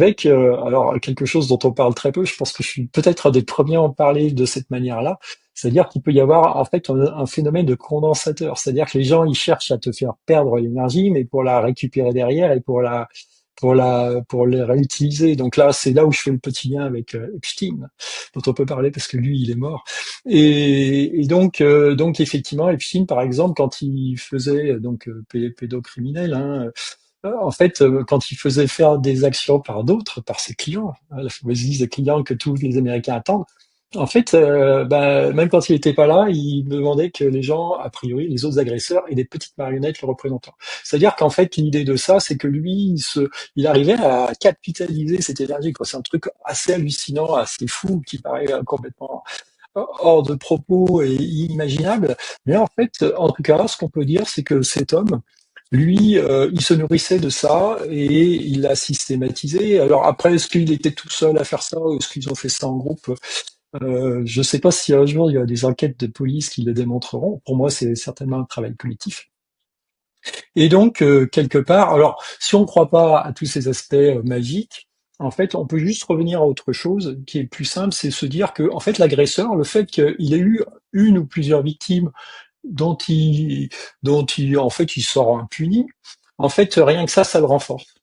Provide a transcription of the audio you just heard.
avec alors quelque chose dont on parle très peu. Je pense que je suis peut-être un des premiers à en parler de cette manière-là. C'est-à-dire qu'il peut y avoir en fait un phénomène de condensateur. C'est-à-dire que les gens ils cherchent à te faire perdre l'énergie, mais pour la récupérer derrière et pour les réutiliser. Donc là, c'est là où je fais le petit lien avec Epstein, dont on peut parler parce que lui, il est mort. Et donc effectivement, Epstein, par exemple, quand il faisait pédocriminel, hein, en fait, quand il faisait faire des actions par d'autres, par ses clients, hein, la fameuse liste de clients que tous les Américains attendent, en fait, même quand il n'était pas là, il demandait que les gens, a priori, les autres agresseurs, aient des petites marionnettes le représentant. C'est-à-dire qu'en fait, l'idée de ça, c'est que lui, il arrivait à capitaliser cette énergie, quoi. C'est un truc assez hallucinant, assez fou, qui paraît complètement hors de propos et inimaginable. Mais en fait, en tout cas, ce qu'on peut dire, c'est que cet homme, lui, il se nourrissait de ça et il l'a systématisé. Alors après, est-ce qu'il était tout seul à faire ça ou est-ce qu'ils ont fait ça en groupe? Je ne sais pas si un jour il y a des enquêtes de police qui le démontreront. Pour moi, c'est certainement un travail collectif. Et donc, quelque part, alors, si on ne croit pas à tous ces aspects magiques, en fait, on peut juste revenir à autre chose qui est plus simple, c'est se dire que, en fait, l'agresseur, le fait qu'il ait eu une ou plusieurs victimes dont il, en fait, il sort impuni, en fait, rien que ça le renforce.